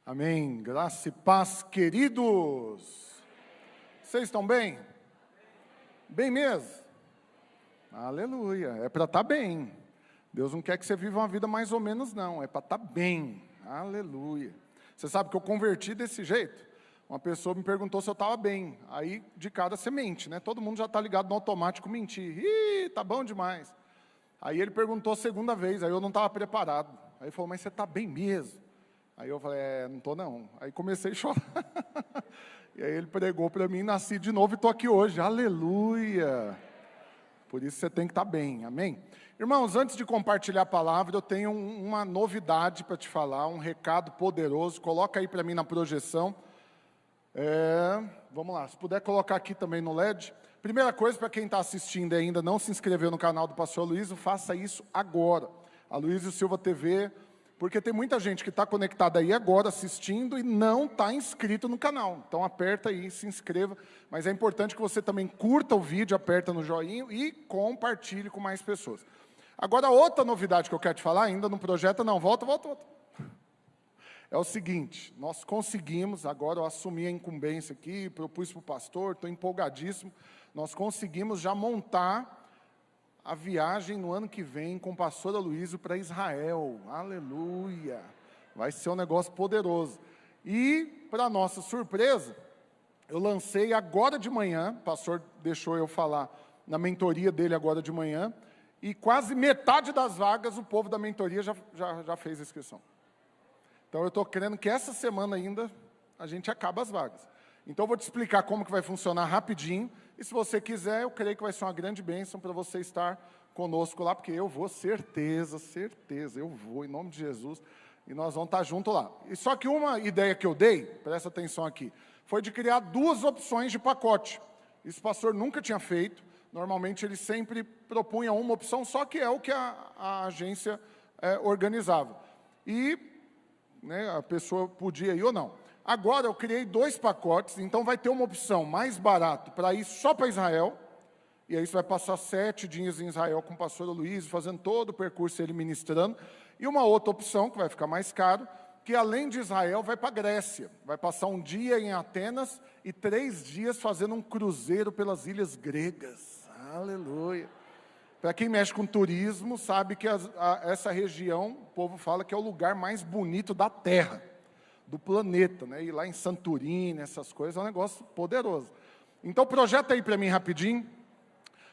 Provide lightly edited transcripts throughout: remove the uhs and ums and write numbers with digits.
Amém. Graça e paz, queridos. Vocês estão bem? Bem mesmo? Aleluia. É para estar bem. Deus não quer que você viva uma vida mais ou menos, não. É para estar bem. Aleluia. Você sabe que eu converti desse jeito? Uma pessoa me perguntou se eu estava bem. Aí, de cara, você mente, né? Todo mundo já está ligado no automático mentir. Ih, tá bom demais. Aí ele perguntou a segunda vez, aí eu não estava preparado. Aí ele falou, mas você está bem mesmo? Aí eu falei, não estou não. Aí comecei a chorar. E aí ele pregou para mim, nasci de novo e estou aqui hoje. Aleluia! Por isso você tem que estar bem, amém? Irmãos, antes de compartilhar a palavra, eu tenho uma novidade para te falar, um recado poderoso. Coloca aí para mim na projeção. Vamos lá, se puder colocar aqui também no LED. Primeira coisa, para quem está assistindo e ainda não se inscreveu no canal do Pastor Luiz, faça isso agora. A Luiz Silva TV, porque tem muita gente que está conectada aí agora assistindo e não está inscrito no canal. Então aperta aí, se inscreva. Mas é importante que você também curta o vídeo, aperta no joinha e compartilhe com mais pessoas. Agora, outra novidade que eu quero te falar, ainda no projeto, não, volta. É o seguinte, nós conseguimos, agora eu assumi a incumbência aqui, propus para o pastor, estou empolgadíssimo, nós conseguimos já montar a viagem no ano que vem com o pastor Aloysio para Israel. Aleluia! Vai ser um negócio poderoso. E, para nossa surpresa, eu lancei agora de manhã, o pastor deixou eu falar na mentoria dele agora de manhã, e quase metade das vagas o povo da mentoria já fez a inscrição. Então eu estou crendo que essa semana ainda a gente acaba as vagas. Então eu vou te explicar como que vai funcionar rapidinho. E se você quiser, eu creio que vai ser uma grande bênção para você estar conosco lá, porque eu vou, certeza, eu vou, em nome de Jesus, e nós vamos estar juntos lá. E só que uma ideia que eu dei, presta atenção aqui, foi de criar duas opções de pacote. Isso o pastor nunca tinha feito. Normalmente ele sempre propunha uma opção, só que é o que a agência organizava. E a pessoa podia ir ou não. Agora eu criei dois pacotes, então vai ter uma opção mais barato para ir só para Israel, e aí você vai passar 7 dias em Israel com o pastor Aloysio, fazendo todo o percurso, ele ministrando, e uma outra opção, que vai ficar mais caro, que além de Israel vai para a Grécia, vai passar um dia em Atenas e 3 dias fazendo um cruzeiro pelas ilhas gregas. Aleluia! Para quem mexe com turismo, sabe que essa região, o povo fala que é o lugar mais bonito da Terra, do planeta, né? E lá em Santorini, essas coisas, é um negócio poderoso. Então, projeta aí para mim rapidinho.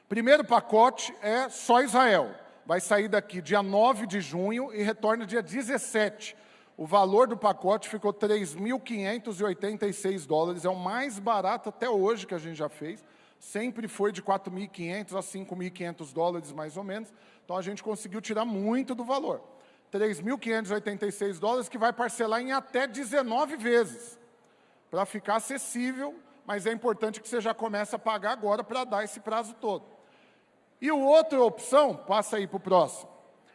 Primeiro pacote é só Israel. Vai sair daqui dia 9 de junho e retorna dia 17. O valor do pacote ficou $3.586. É o mais barato até hoje que a gente já fez. Sempre foi de $4.500 a $5.500 mais ou menos. Então a gente conseguiu tirar muito do valor. $3.586 que vai parcelar em até 19 vezes. Para ficar acessível, mas é importante que você já comece a pagar agora para dar esse prazo todo. E a outra opção, passa aí para o próximo,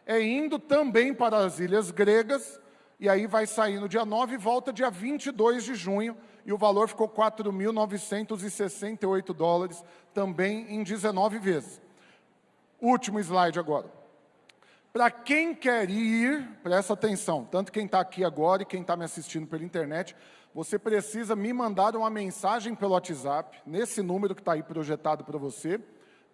é indo também para as ilhas gregas, e aí vai sair no dia 9 e volta dia 22 de junho, e o valor ficou $4.968, também em 19 vezes. Último slide agora. Para quem quer ir, presta atenção, tanto quem está aqui agora e quem está me assistindo pela internet, você precisa me mandar uma mensagem pelo WhatsApp, nesse número que está aí projetado para você,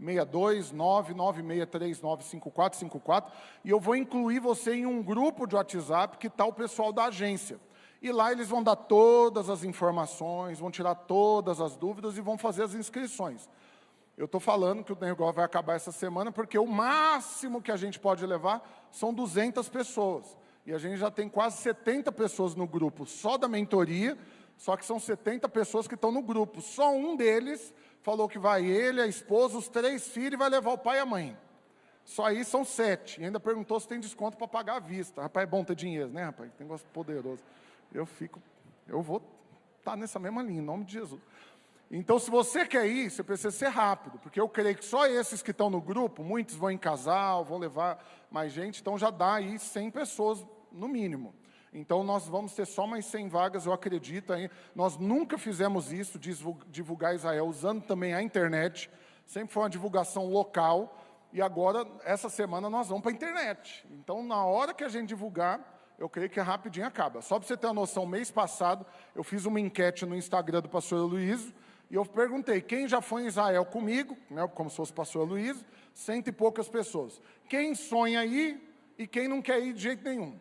62996395454, e eu vou incluir você em um grupo de WhatsApp que está o pessoal da agência. E lá eles vão dar todas as informações, vão tirar todas as dúvidas e vão fazer as inscrições. Eu estou falando que o negócio vai acabar essa semana, porque o máximo que a gente pode levar são 200 pessoas. E a gente já tem quase 70 pessoas no grupo, só da mentoria, só que são 70 pessoas que estão no grupo. Só um deles falou que vai ele, a esposa, os 3 filhos e vai levar o pai e a mãe. Só aí são 7. E ainda perguntou se tem desconto para pagar à vista. Rapaz, é bom ter dinheiro, né, rapaz? Tem negócio poderoso. Eu vou estar nessa mesma linha, em nome de Jesus. Então, se você quer ir, você precisa ser rápido, porque eu creio que só esses que estão no grupo, muitos vão em casal, vão levar mais gente, então já dá aí 100 pessoas no mínimo. Então, nós vamos ter só mais 100 vagas, eu acredito. Aí. Nós nunca fizemos isso, divulgar Israel, usando também a internet. Sempre foi uma divulgação local. E agora, essa semana, nós vamos para a internet. Então, na hora que a gente divulgar, eu creio que rapidinho acaba. Só para você ter uma noção, mês passado, eu fiz uma enquete no Instagram do pastor Luiz, e eu perguntei, quem já foi em Israel comigo, né, como se fosse o pastor Luiz, 100 e poucas pessoas. Quem sonha ir e quem não quer ir de jeito nenhum.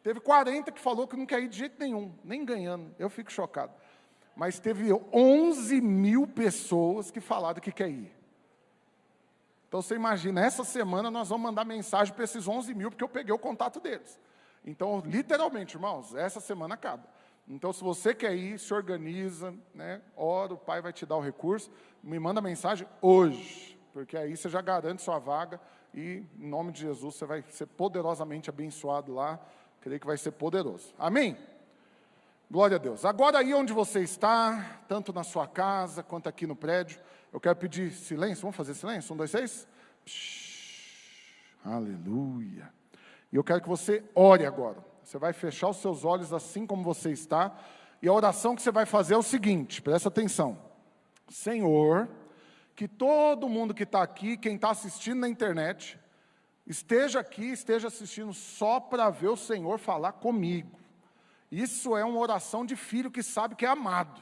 Teve 40 que falou que não quer ir de jeito nenhum, nem ganhando, eu fico chocado. Mas teve 11 mil pessoas que falaram que quer ir. Então você imagina, essa semana nós vamos mandar mensagem para esses 11 mil, porque eu peguei o contato deles. Então, literalmente, irmãos, essa semana acaba. Então, se você quer ir, se organiza, né? Ora, o Pai vai te dar o recurso, me manda mensagem hoje, porque aí você já garante sua vaga e, em nome de Jesus, você vai ser poderosamente abençoado lá. Creio que vai ser poderoso. Amém? Glória a Deus. Agora aí onde você está, tanto na sua casa quanto aqui no prédio, eu quero pedir silêncio. Vamos fazer silêncio? 1, 2, 3. Aleluia. E eu quero que você ore agora. Você vai fechar os seus olhos assim como você está. E a oração que você vai fazer é o seguinte, presta atenção. Senhor, que todo mundo que está aqui, quem está assistindo na internet, esteja aqui, esteja assistindo só para ver o Senhor falar comigo. Isso é uma oração de filho que sabe que é amado.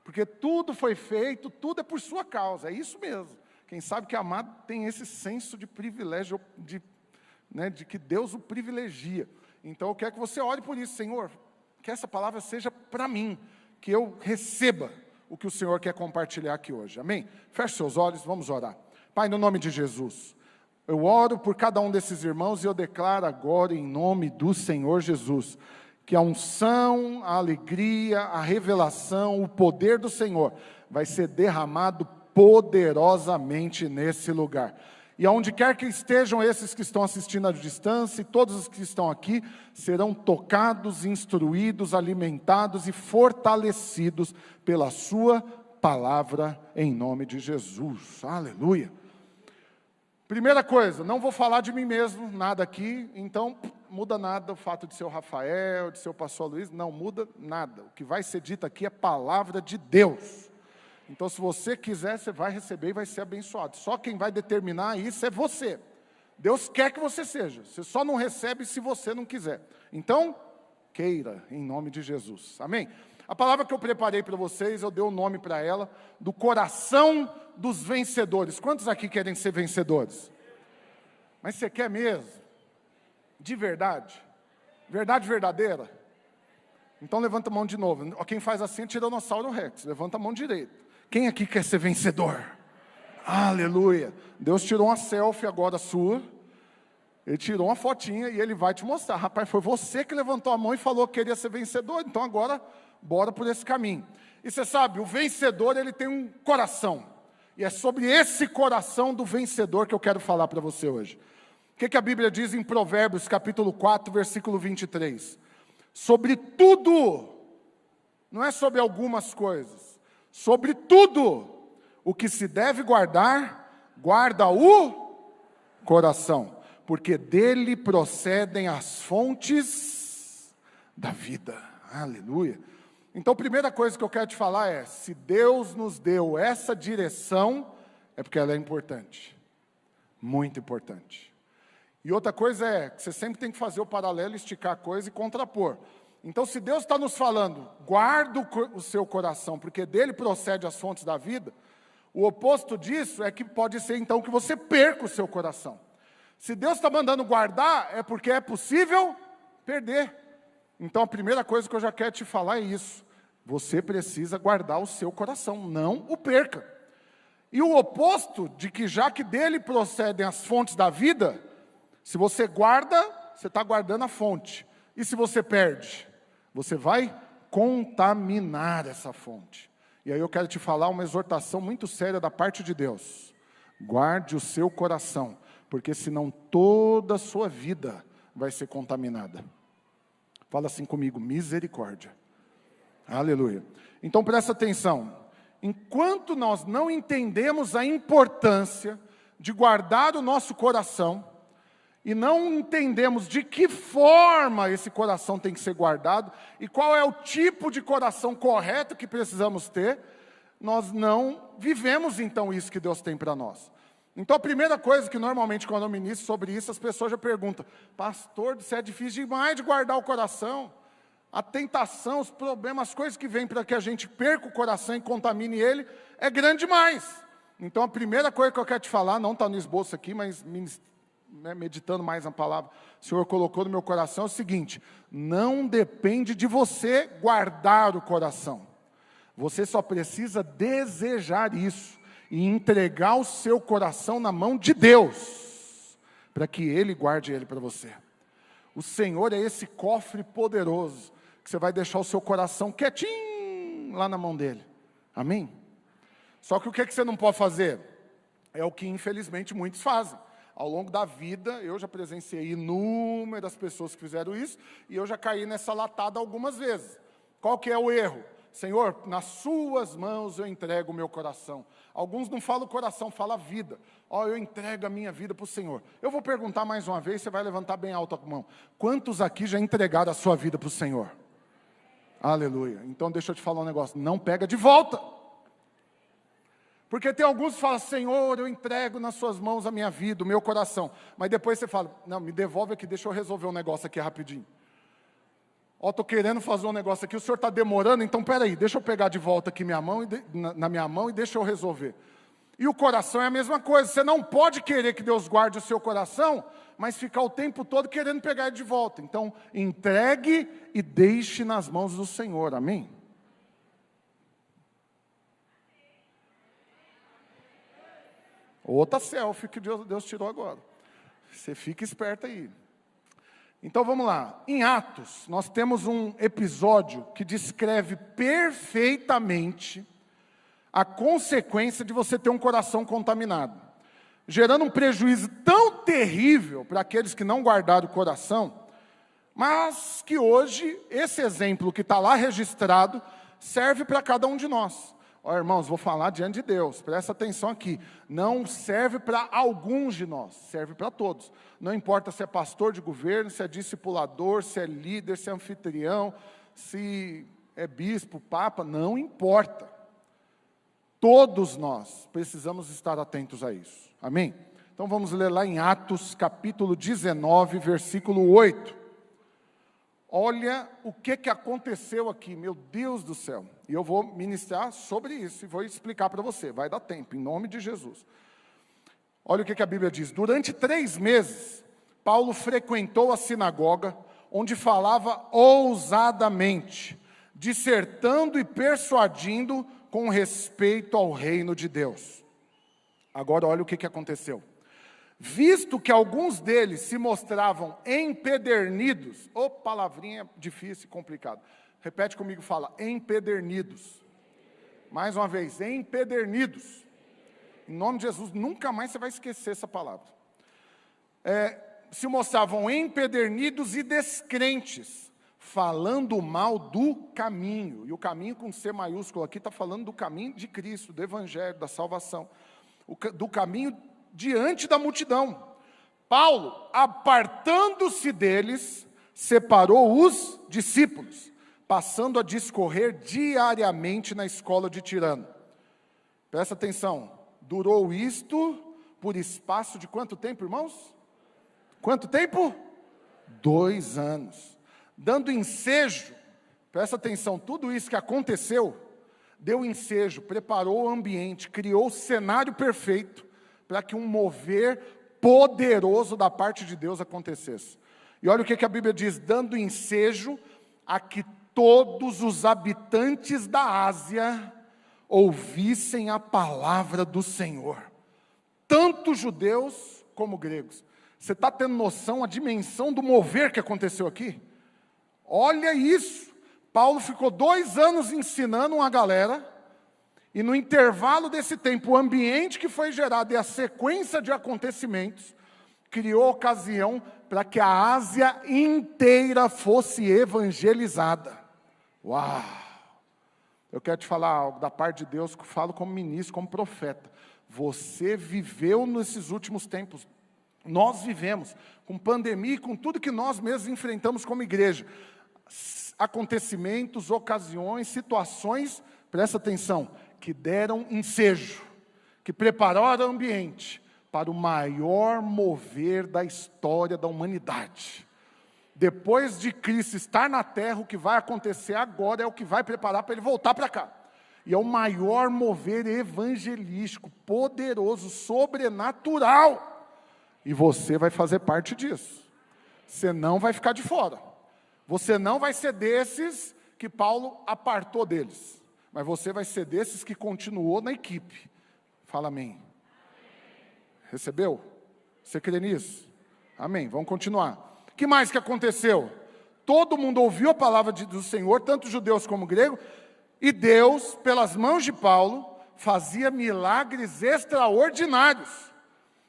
Porque tudo foi feito, tudo é por sua causa, é isso mesmo. Quem sabe que é amado tem esse senso de privilégio, de que Deus o privilegia. Então eu quero que você ore por isso, Senhor, que essa palavra seja para mim, que eu receba o que o Senhor quer compartilhar aqui hoje, amém? Feche seus olhos, vamos orar. Pai, no nome de Jesus, eu oro por cada um desses irmãos e eu declaro agora em nome do Senhor Jesus, que a unção, a alegria, a revelação, o poder do Senhor vai ser derramado poderosamente nesse lugar. E aonde quer que estejam esses que estão assistindo à distância, e todos os que estão aqui, serão tocados, instruídos, alimentados e fortalecidos pela sua palavra, em nome de Jesus. Aleluia. Primeira coisa, não vou falar de mim mesmo, nada aqui, então muda nada o fato de ser o Rafael, de ser o pastor Luiz, não muda nada. O que vai ser dito aqui é palavra de Deus. Então, se você quiser, você vai receber e vai ser abençoado. Só quem vai determinar isso é você. Deus quer que você seja. Você só não recebe se você não quiser. Então, queira, em nome de Jesus. Amém? A palavra que eu preparei para vocês, eu dei o nome para ela, do coração dos vencedores. Quantos aqui querem ser vencedores? Mas você quer mesmo? De verdade? Verdade verdadeira? Então levanta a mão de novo. Quem faz assim é Tiranossauro Rex. Levanta a mão direita. Quem aqui quer ser vencedor? Aleluia. Deus tirou uma selfie agora sua. Ele tirou uma fotinha e Ele vai te mostrar. Rapaz, foi você que levantou a mão e falou que queria ser vencedor. Então agora, bora por esse caminho. E você sabe, o vencedor, ele tem um coração. E é sobre esse coração do vencedor que eu quero falar para você hoje. O que a Bíblia diz em Provérbios, capítulo 4, versículo 23? Sobre tudo, não é sobre algumas coisas, sobre tudo o que se deve guardar, guarda o coração, porque dele procedem as fontes da vida. Aleluia. Então, a primeira coisa que eu quero te falar é, se Deus nos deu essa direção, é porque ela é importante, muito importante. E outra coisa é, que você sempre tem que fazer o paralelo, esticar a coisa e contrapor. Então, se Deus está nos falando, guarda o seu coração, porque dele procede as fontes da vida, o oposto disso é que pode ser então que você perca o seu coração. Se Deus está mandando guardar, é porque é possível perder. Então, a primeira coisa que eu já quero te falar é isso. Você precisa guardar o seu coração, não o perca. E o oposto de que já que dele procedem as fontes da vida, se você guarda, você está guardando a fonte. E se você perde, você vai contaminar essa fonte. E aí eu quero te falar uma exortação muito séria da parte de Deus. Guarde o seu coração, porque senão toda a sua vida vai ser contaminada. Fala assim comigo, misericórdia. Aleluia. Então presta atenção. Enquanto nós não entendemos a importância de guardar o nosso coração, e não entendemos de que forma esse coração tem que ser guardado, e qual é o tipo de coração correto que precisamos ter, nós não vivemos então isso que Deus tem para nós. Então a primeira coisa que normalmente quando eu ministro sobre isso, as pessoas já perguntam: pastor, isso é difícil demais de guardar o coração. A tentação, os problemas, as coisas que vêm para que a gente perca o coração e contamine ele, é grande demais. Então a primeira coisa que eu quero te falar, não está no esboço aqui, mas meditando mais na palavra, o Senhor colocou no meu coração, é o seguinte: não depende de você guardar o coração. Você só precisa desejar isso e entregar o seu coração na mão de Deus, para que Ele guarde ele para você. O Senhor é esse cofre poderoso, que você vai deixar o seu coração quietinho lá na mão dEle. Amém? Só que o que você não pode fazer? É o que infelizmente muitos fazem. Ao longo da vida, eu já presenciei inúmeras pessoas que fizeram isso, e eu já caí nessa latada algumas vezes. Qual que é o erro? Senhor, nas suas mãos eu entrego o meu coração. Alguns não falam coração, falam vida. Eu entrego a minha vida para o Senhor. Eu vou perguntar mais uma vez, você vai levantar bem alto a mão. Quantos aqui já entregaram a sua vida para o Senhor? Aleluia. Então deixa eu te falar um negócio, não pega de volta. Porque tem alguns que falam: Senhor, eu entrego nas suas mãos a minha vida, o meu coração. Mas depois você fala: não, me devolve aqui, deixa eu resolver um negócio aqui rapidinho. Estou querendo fazer um negócio aqui, o senhor está demorando, então peraí, deixa eu pegar de volta aqui minha mão, na minha mão e deixa eu resolver. E o coração é a mesma coisa, você não pode querer que Deus guarde o seu coração, mas ficar o tempo todo querendo pegar ele de volta. Então, entregue e deixe nas mãos do Senhor, amém? Outra selfie que Deus tirou agora. Você fica esperto aí. Então vamos lá, em Atos, nós temos um episódio que descreve perfeitamente a consequência de você ter um coração contaminado, gerando um prejuízo tão terrível para aqueles que não guardaram o coração, mas que hoje, esse exemplo que está lá registrado, serve para cada um de nós. Irmãos, vou falar diante de Deus, presta atenção aqui, não serve para alguns de nós, serve para todos. Não importa se é pastor de governo, se é discipulador, se é líder, se é anfitrião, se é bispo, papa, não importa. Todos nós precisamos estar atentos a isso, amém? Então vamos ler lá em Atos capítulo 19, versículo 8. Olha o que aconteceu aqui, meu Deus do céu. E eu vou ministrar sobre isso e vou explicar para você, vai dar tempo, em nome de Jesus. Olha o que a Bíblia diz: durante 3 meses, Paulo frequentou a sinagoga, onde falava ousadamente, dissertando e persuadindo com respeito ao reino de Deus. Agora olha o que aconteceu. Visto que alguns deles se mostravam empedernidos, palavrinha difícil e complicada. Repete comigo, fala, empedernidos. Mais uma vez, empedernidos. Em nome de Jesus, nunca mais você vai esquecer essa palavra. Se mostravam empedernidos e descrentes, falando mal do caminho. E o caminho com C maiúsculo aqui está falando do caminho de Cristo, do Evangelho, da salvação. Do caminho diante da multidão. Paulo, apartando-se deles, separou os discípulos, passando a discorrer diariamente na escola de Tirano. Presta atenção, durou isto por espaço de quanto tempo, irmãos? Quanto tempo? 2 anos. Dando ensejo, presta atenção, tudo isso que aconteceu, deu ensejo, preparou o ambiente, criou o cenário perfeito, para que um mover poderoso da parte de Deus acontecesse. E olha o que a Bíblia diz, dando ensejo a que todos os habitantes da Ásia ouvissem a palavra do Senhor, tanto judeus como gregos. Você está tendo noção a dimensão do mover que aconteceu aqui? Olha isso, Paulo ficou 2 anos ensinando uma galera, e no intervalo desse tempo, o ambiente que foi gerado e a sequência de acontecimentos, criou ocasião para que a Ásia inteira fosse evangelizada. Uau! Eu quero te falar algo da parte de Deus, que eu falo como ministro, como profeta. Você viveu nesses últimos tempos, nós vivemos, com pandemia e com tudo que nós mesmos enfrentamos como igreja. Acontecimentos, ocasiões, situações, presta atenção, que deram ensejo, que prepararam o ambiente, para o maior mover da história da humanidade. Depois de Cristo estar na terra, o que vai acontecer agora é o que vai preparar para ele voltar para cá. E é o maior mover evangelístico, poderoso, sobrenatural. E você vai fazer parte disso. Você não vai ficar de fora. Você não vai ser desses que Paulo apartou deles. Mas você vai ser desses que continuou na equipe. Fala amém. Recebeu? Você crê nisso? Amém. Vamos continuar. O que mais que aconteceu? Todo mundo ouviu a palavra do Senhor, tanto judeus como gregos, e Deus, pelas mãos de Paulo, fazia milagres extraordinários,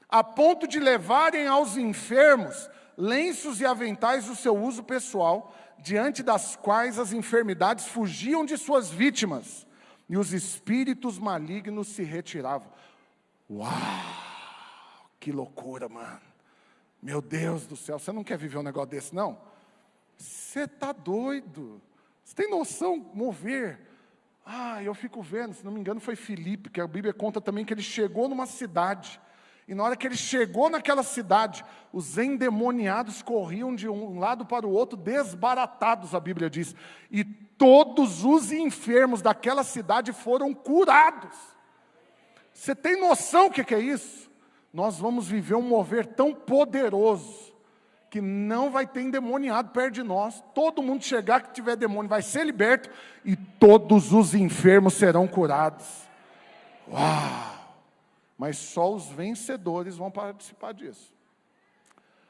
a ponto de levarem aos enfermos lenços e aventais do seu uso pessoal, diante das quais as enfermidades fugiam de suas vítimas, e os espíritos malignos se retiravam. Uau! Que loucura, mano. Meu Deus do céu, você não quer viver um negócio desse, não? Você está doido. Você tem noção, mover. Eu fico vendo, se não me engano foi Filipe, que a Bíblia conta também que ele chegou numa cidade. E na hora que ele chegou naquela cidade, os endemoniados corriam de um lado para o outro, desbaratados, a Bíblia diz. E todos os enfermos daquela cidade foram curados. Você tem noção o que é isso? Nós vamos viver um mover tão poderoso, que não vai ter endemoniado perto de nós. Todo mundo chegar que tiver demônio vai ser liberto, e todos os enfermos serão curados. Uau! Mas só os vencedores vão participar disso.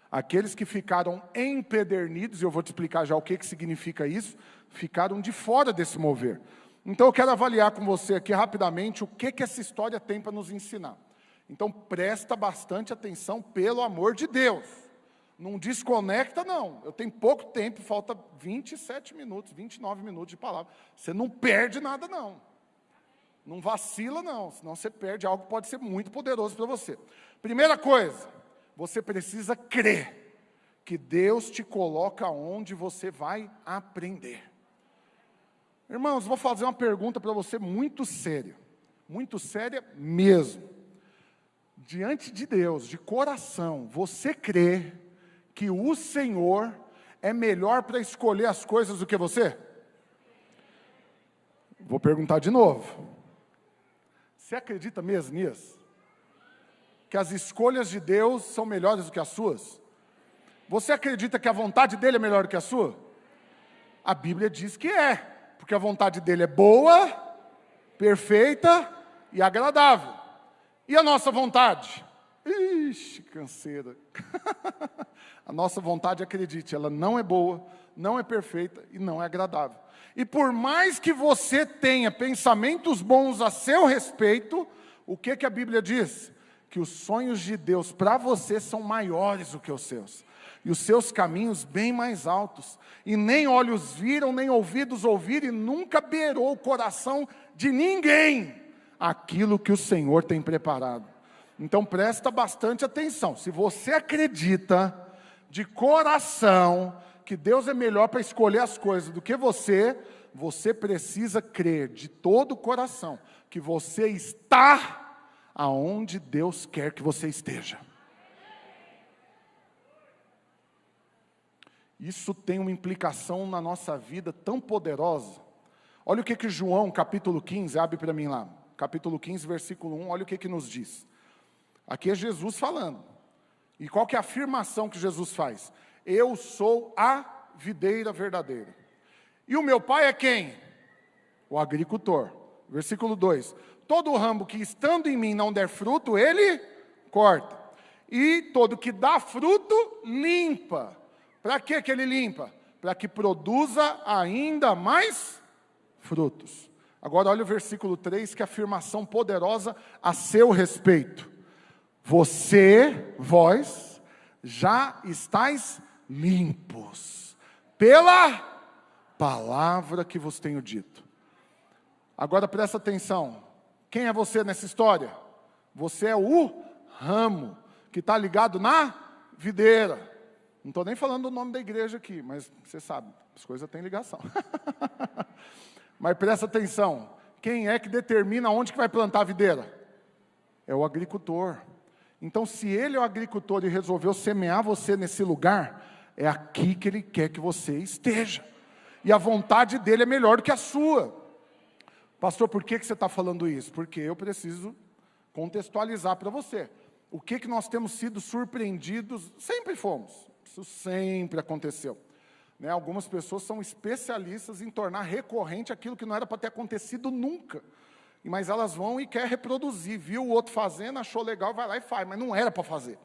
Aqueles que ficaram empedernidos, e eu vou te explicar já o que significa isso, ficaram de fora desse mover. Então eu quero avaliar com você aqui rapidamente o que essa história tem para nos ensinar. Então presta bastante atenção, pelo amor de Deus. Não desconecta não, eu tenho pouco tempo, falta 27 minutos, 29 minutos de palavra. Você não perde nada não. Não vacila não, senão você perde algo que pode ser muito poderoso para você. Primeira coisa, você precisa crer que Deus te coloca onde você vai aprender. Irmãos, vou fazer uma pergunta para você muito séria mesmo. Diante de Deus, de coração, você crê que o Senhor é melhor para escolher as coisas do que você? Vou perguntar de novo. Você acredita mesmo nisso? Que as escolhas de Deus são melhores do que as suas? Você acredita que a vontade dele é melhor do que a sua? A Bíblia diz que é, porque a vontade dele é boa, perfeita e agradável. E a nossa vontade? Ixi, canseira. A nossa vontade, acredite, ela não é boa, não é perfeita e não é agradável. E por mais que você tenha pensamentos bons a seu respeito, o que a Bíblia diz? Que os sonhos de Deus para você são maiores do que os seus. E os seus caminhos bem mais altos. E nem olhos viram, nem ouvidos ouviram, e nunca beirou o coração de ninguém aquilo que o Senhor tem preparado. Então presta bastante atenção. Se você acredita de coração que Deus é melhor para escolher as coisas do que você precisa crer de todo o coração que você está aonde Deus quer que você esteja. Isso tem uma implicação na nossa vida tão poderosa. Olha o que João, capítulo 15, abre para mim lá. Capítulo 15, versículo 1, olha o que nos diz. Aqui é Jesus falando. E qual que é a afirmação que Jesus faz? Eu sou a videira verdadeira. E o meu pai é quem? O agricultor. Versículo 2. Todo ramo que estando em mim não der fruto, ele corta. E todo que dá fruto, limpa. Para que ele limpa? Para que produza ainda mais frutos. Agora olha o versículo 3, que é a afirmação poderosa a seu respeito. Vós, já estáis limpos, pela palavra que vos tenho dito. Agora presta atenção, quem é você nessa história? Você é o ramo, que está ligado na videira. Não estou nem falando o nome da igreja aqui, mas você sabe, as coisas têm ligação. Mas presta atenção, quem é que determina onde que vai plantar a videira? É o agricultor. Então, se ele é o agricultor e resolveu semear você nesse lugar, é aqui que ele quer que você esteja. E a vontade dele é melhor do que a sua. Pastor, por que você está falando isso? Porque eu preciso contextualizar para você. O que nós temos sido surpreendidos, sempre fomos. Isso sempre aconteceu. Né? Algumas pessoas são especialistas em tornar recorrente aquilo que não era para ter acontecido nunca. Mas elas vão e querem reproduzir. Viu o outro fazendo, achou legal, vai lá e faz. Mas não era para fazer.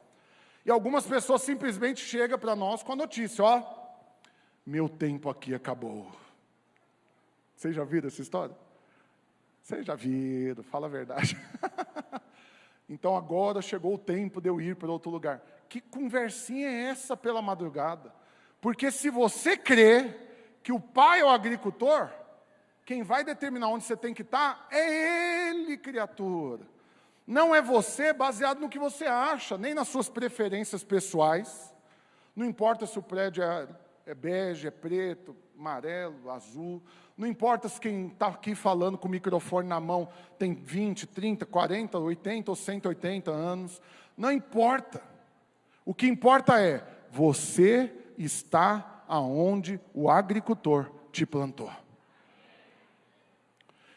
E algumas pessoas simplesmente chegam para nós com a notícia, ó, meu tempo aqui acabou. Vocês já viram essa história? Vocês já viram, fala a verdade. Então agora chegou o tempo de eu ir para outro lugar. Que conversinha é essa pela madrugada? Porque se você crê que o pai é o agricultor, quem vai determinar onde você tem que estar é ele, criatura. Não é você baseado no que você acha, nem nas suas preferências pessoais. Não importa se o prédio é bege, é preto, amarelo, azul. Não importa se quem está aqui falando com o microfone na mão tem 20, 30, 40, 80 ou 180 anos. Não importa. O que importa é, você está aonde o agricultor te plantou.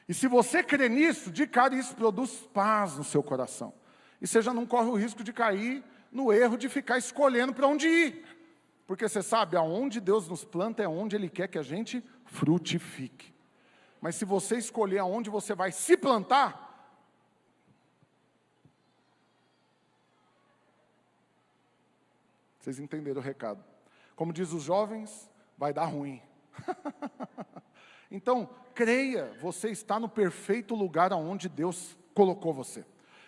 E se você crê nisso, de cara isso produz paz no seu coração. E você já não corre o risco de cair no erro de ficar escolhendo para onde ir. Porque você sabe, aonde Deus nos planta é onde Ele quer que a gente frutifique. Mas se você escolher aonde você vai se plantar, vocês entenderam o recado. Como diz os jovens, vai dar ruim. Então, creia, você está no perfeito lugar aonde Deus colocou você.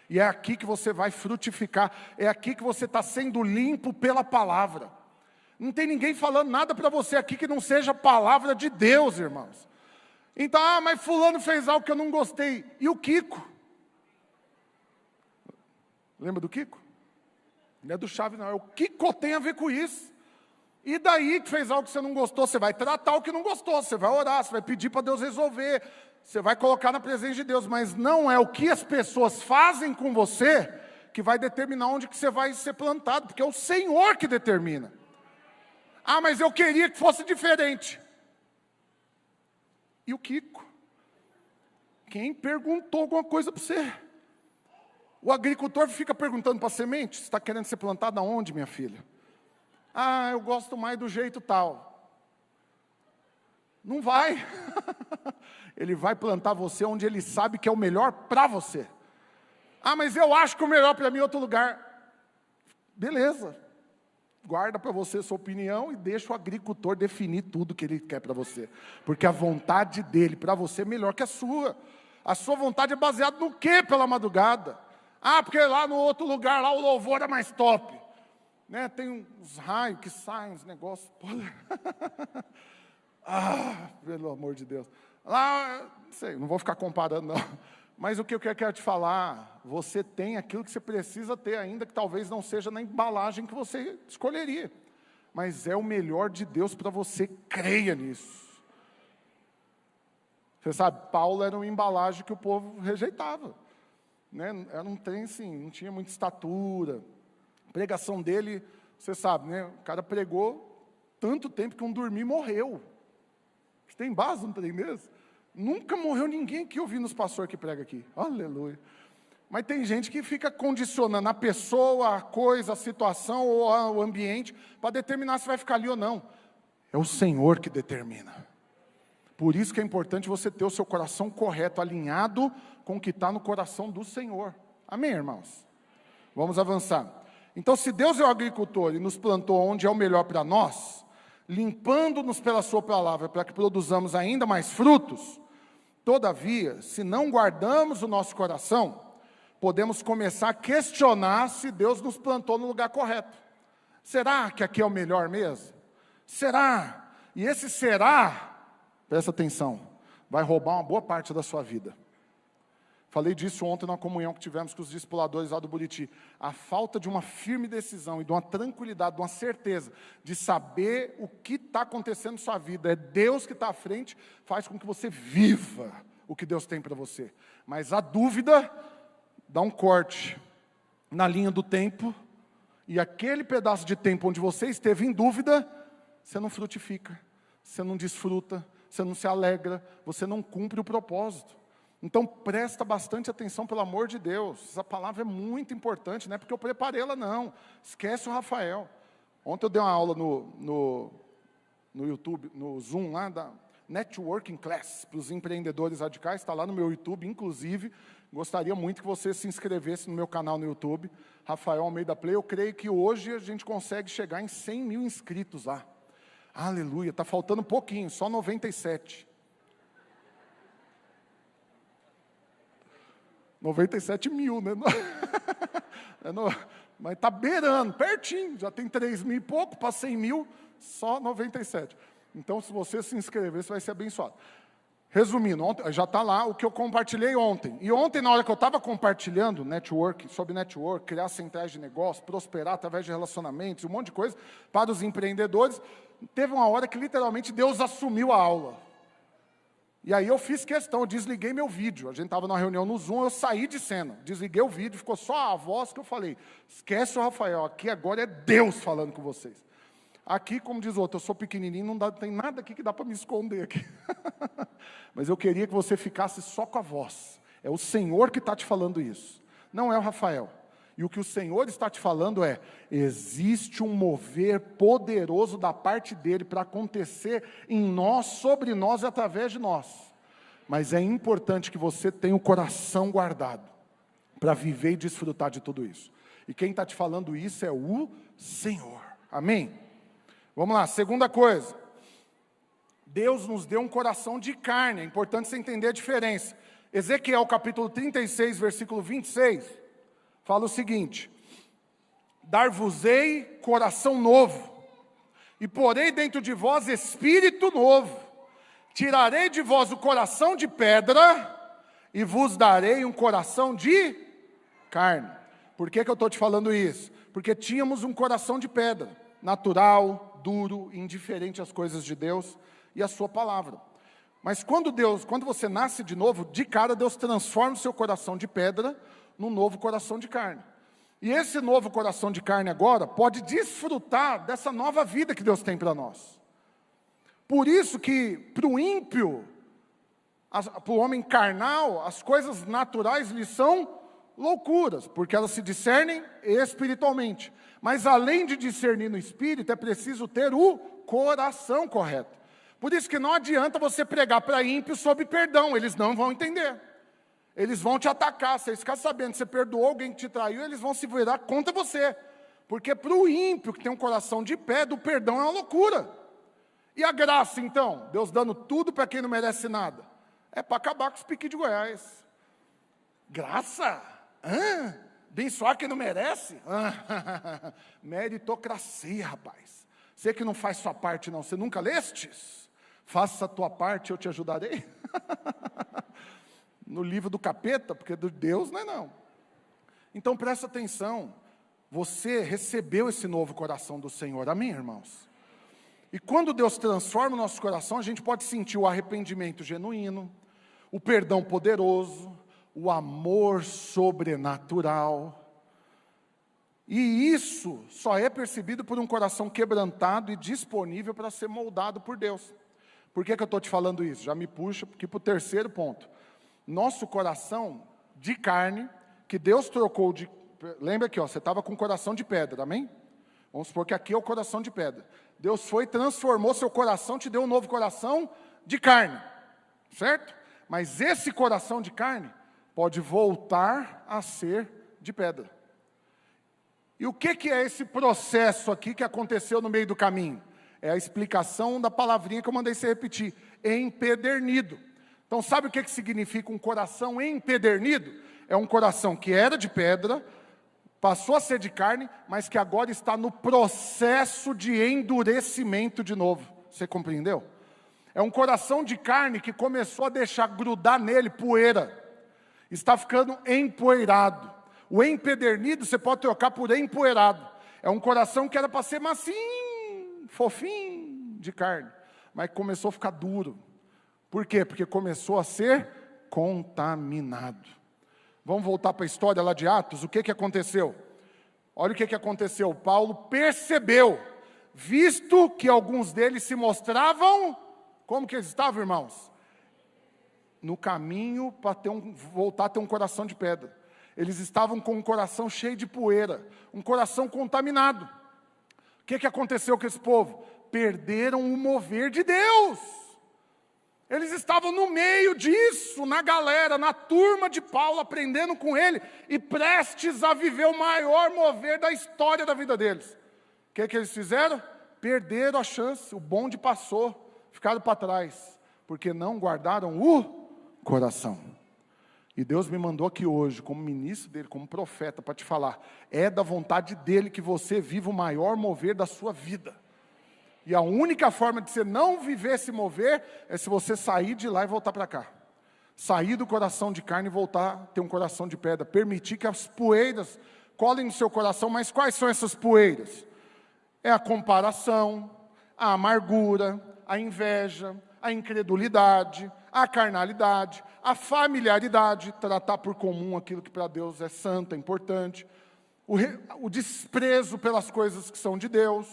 E é aqui que você vai frutificar, é aqui que você está sendo limpo pela palavra. Não tem ninguém falando nada para você aqui que não seja a palavra de Deus, irmãos. Então, mas fulano fez algo que eu não gostei. E o Kiko? Lembra do Kiko? Não é do Chaves, não. É o Kiko tem a ver com isso. E daí que fez algo que você não gostou, você vai tratar o que não gostou, você vai orar, você vai pedir para Deus resolver, você vai colocar na presença de Deus, mas não é o que as pessoas fazem com você que vai determinar onde que você vai ser plantado, porque é o Senhor que determina. Ah, mas eu queria que fosse diferente. E o Kiko? Quem perguntou alguma coisa para você? O agricultor fica perguntando para a semente, você está querendo ser plantado aonde, minha filha? Ah, eu gosto mais do jeito tal. Não vai. Ele vai plantar você onde ele sabe que é o melhor para você. Ah, mas eu acho que o melhor para mim é outro lugar. Beleza. Guarda para você a sua opinião e deixa o agricultor definir tudo que ele quer para você. Porque a vontade dele para você é melhor que a sua. A sua vontade é baseada no quê pela madrugada? Ah, porque lá no outro lugar, lá o louvor é mais top. Né, tem uns raios que saem, uns negócios. Pelo amor de Deus. Lá, não sei, não vou ficar comparando, não. Mas o que eu quero te falar, você tem aquilo que você precisa ter ainda, que talvez não seja na embalagem que você escolheria. Mas é o melhor de Deus para você, creia nisso. Você sabe, Paulo era uma embalagem que o povo rejeitava. Né? Era um trem assim, não tinha muita estatura. A pregação dele, você sabe, né? O cara pregou tanto tempo que um dormiu e morreu. Você tem base no trem mesmo? Nunca morreu ninguém que eu vi nos pastores que prega aqui. Aleluia. Mas tem gente que fica condicionando a pessoa, a coisa, a situação ou o ambiente para determinar se vai ficar ali ou não. É o Senhor que determina. Por isso que é importante você ter o seu coração correto, alinhado com o que está no coração do Senhor. Amém, irmãos? Vamos avançar. Então, se Deus é o agricultor e nos plantou onde é o melhor para nós, limpando-nos pela sua palavra para que produzamos ainda mais frutos, todavia, se não guardamos o nosso coração, podemos começar a questionar se Deus nos plantou no lugar correto. Será que aqui é o melhor mesmo? Será? E esse será, presta atenção, vai roubar uma boa parte da sua vida. Falei disso ontem na comunhão que tivemos com os discipuladores lá do Buriti. A falta de uma firme decisão e de uma tranquilidade, de uma certeza de saber o que está acontecendo na sua vida. É Deus que está à frente, faz com que você viva o que Deus tem para você. Mas a dúvida dá um corte. na linha do tempo, e aquele pedaço de tempo onde você esteve em dúvida, você não frutifica, você não desfruta, você não se alegra, você não cumpre o propósito. Então presta bastante atenção, pelo amor de Deus. Essa palavra é muito importante, não é porque eu preparei ela não. Esquece o Rafael. Ontem eu dei uma aula no YouTube, no Zoom lá, da Networking Class, para os empreendedores radicais, está lá no meu YouTube, inclusive. Gostaria muito que você se inscrevesse no meu canal no YouTube, Rafael Almeida Play. Eu creio que hoje a gente consegue chegar em 100 mil inscritos lá. Aleluia, está faltando um pouquinho, só 97. 97 mil, né? Mas está beirando, pertinho, já tem 3 mil e pouco, para 100 mil, só 97. Então, se você se inscrever, você vai ser abençoado. Resumindo, ontem, já está lá o que eu compartilhei ontem. E ontem, na hora que eu estava compartilhando sobre network, criar centrais de negócio, prosperar através de relacionamentos, um monte de coisa, para os empreendedores, teve uma hora que literalmente Deus assumiu a aula. E aí eu fiz questão, eu desliguei meu vídeo. A gente estava numa reunião no Zoom, eu saí de cena, desliguei o vídeo, ficou só a voz que eu falei. Esquece o Rafael, aqui agora é Deus falando com vocês. Aqui, como diz o outro, eu sou pequenininho, não tem nada aqui que dá para me esconder aqui. Mas eu queria que você ficasse só com a voz. É o Senhor que está te falando isso, não é o Rafael. E o que o Senhor está te falando é, existe um mover poderoso da parte dEle para acontecer em nós, sobre nós e através de nós. Mas é importante que você tenha o coração guardado para viver e desfrutar de tudo isso. E quem está te falando isso é o Senhor. Amém? Vamos lá, segunda coisa. Deus nos deu um coração de carne, é importante você entender a diferença. Ezequiel capítulo 36, versículo 26, fala o seguinte: dar-vos-ei coração novo, e porei dentro de vós espírito novo, tirarei de vós o coração de pedra, e vos darei um coração de carne. Por que eu estou te falando isso? Porque tínhamos um coração de pedra, natural, duro, indiferente às coisas de Deus e à sua palavra. Mas quando você nasce de novo, de cara Deus transforma o seu coração de pedra num novo coração de carne. E esse novo coração de carne agora pode desfrutar dessa nova vida que Deus tem para nós. Por isso que para o ímpio, para o homem carnal, as coisas naturais lhe são loucuras, porque elas se discernem espiritualmente. Mas além de discernir no espírito, é preciso ter o coração correto. Por isso que não adianta você pregar para ímpios sobre perdão, eles não vão entender. Eles vão te atacar, se eles ficarem sabendo que você perdoou alguém que te traiu, eles vão se virar contra você. Porque para o ímpio que tem um coração de pedra, o perdão é uma loucura. E a graça então? Deus dando tudo para quem não merece nada. É para acabar com os piqui de Goiás. Graça? Abençoar quem não merece? Meritocracia, rapaz. Você que não faz sua parte não, você nunca lestes? Faça a tua parte, eu te ajudarei. No livro do capeta, porque de Deus não é não. Então presta atenção, você recebeu esse novo coração do Senhor, amém, irmãos? E quando Deus transforma o nosso coração, a gente pode sentir o arrependimento genuíno, o perdão poderoso, o amor sobrenatural. E isso só é percebido por um coração quebrantado e disponível para ser moldado por Deus. Por que eu estou te falando isso? Já me puxa aqui para o terceiro ponto. Nosso coração de carne, que Deus trocou de... Lembra aqui, você estava com um coração de pedra, amém? Vamos supor que aqui é o coração de pedra. Deus foi, transformou seu coração, te deu um novo coração de carne, certo? Mas esse coração de carne pode voltar a ser de pedra. E o que é esse processo aqui que aconteceu no meio do caminho? É a explicação da palavrinha que eu mandei você repetir, empedernido. Então sabe o que significa um coração empedernido? É um coração que era de pedra, passou a ser de carne, mas que agora está no processo de endurecimento de novo. Você compreendeu? É um coração de carne que começou a deixar grudar nele poeira. Está ficando empoeirado. O empedernido você pode trocar por empoeirado. É um coração que era para ser macio, fofinho, de carne, mas começou a ficar duro. Por quê? Porque começou a ser contaminado. Vamos voltar para a história lá de Atos? O que aconteceu? Olha o que aconteceu. Paulo percebeu, visto que alguns deles se mostravam, como que eles estavam, irmãos? No caminho para voltar a ter um coração de pedra. Eles estavam com um coração cheio de poeira, um coração contaminado. O que aconteceu com esse povo? Perderam o mover de Deus. Eles estavam no meio disso, na galera, na turma de Paulo, aprendendo com ele, e prestes a viver o maior mover da história da vida deles. O que eles fizeram? Perderam a chance, o bonde passou, ficaram para trás, porque não guardaram o coração. E Deus me mandou aqui hoje, como ministro dele, como profeta, para te falar, é da vontade dele que você viva o maior mover da sua vida. E a única forma de você não viver esse mover, é se você sair de lá e voltar para cá. Sair do coração de carne e voltar a ter um coração de pedra. Permitir que as poeiras colhem no seu coração, mas quais são essas poeiras? É a comparação, a amargura, a inveja, a incredulidade, a carnalidade, a familiaridade, tratar por comum aquilo que para Deus é santo, é importante, o desprezo pelas coisas que são de Deus,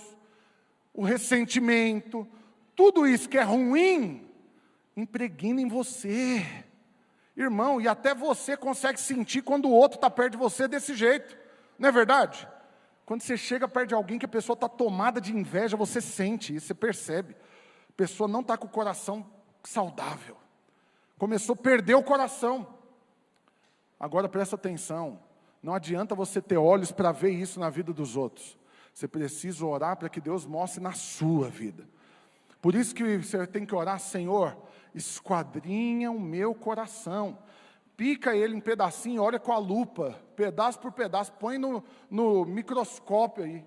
o ressentimento, tudo isso que é ruim, impregna em você, irmão, e até você consegue sentir quando o outro está perto de você desse jeito, não é verdade? Quando você chega perto de alguém que a pessoa está tomada de inveja, você sente isso, você percebe, a pessoa não está com o coração saudável, começou a perder o coração. Agora presta atenção, não adianta você ter olhos para ver isso na vida dos outros, você precisa orar para que Deus mostre na sua vida. Por isso que você tem que orar, Senhor, esquadrinha o meu coração, pica ele em pedacinho, olha com a lupa, pedaço por pedaço, põe no microscópio aí,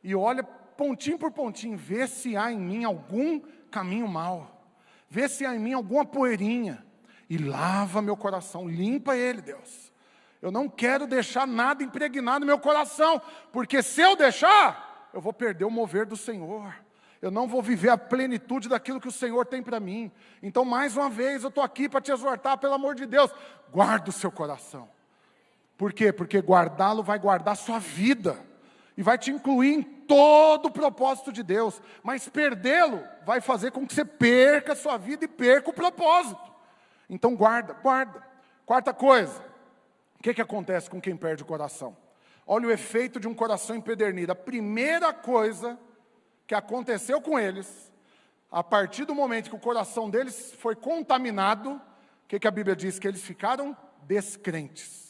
e olha pontinho por pontinho, vê se há em mim algum caminho mau, vê se há em mim alguma poeirinha, e lava meu coração, limpa ele, Deus. Eu não quero deixar nada impregnado no meu coração, porque se eu deixar, eu vou perder o mover do Senhor. Eu não vou viver a plenitude daquilo que o Senhor tem para mim. Então, mais uma vez, eu estou aqui para te exortar, pelo amor de Deus, guarda o seu coração. Por quê? Porque guardá-lo vai guardar a sua vida, e vai te incluir em todo o propósito de Deus. Mas perdê-lo vai fazer com que você perca a sua vida e perca o propósito. Então guarda. Quarta coisa, o que acontece com quem perde o coração? Olha o efeito de um coração empedernido. A primeira coisa que aconteceu com eles, a partir do momento que o coração deles foi contaminado, o que a Bíblia diz? Que eles ficaram descrentes.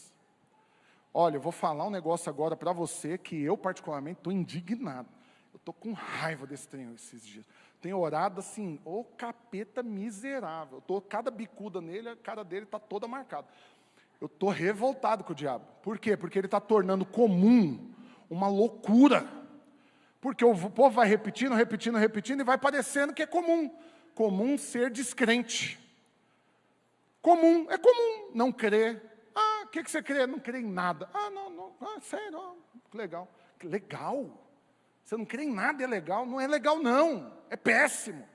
Olha, eu vou falar um negócio agora para você, que eu particularmente estou indignado. Eu estou com raiva desse trem esses dias. Tenho orado assim, ô capeta miserável. Cada bicuda nele, a cara dele está toda marcada. Eu estou revoltado com o diabo. Por quê? Porque ele está tornando comum uma loucura. Porque o povo vai repetindo, e vai parecendo que é comum. Comum ser descrente. Comum, é comum não crer. Ah, o que você crê? Não crê em nada. Ah, não, sério, legal. Legal? Você não crê em nada, é legal? Não é legal não, é péssimo.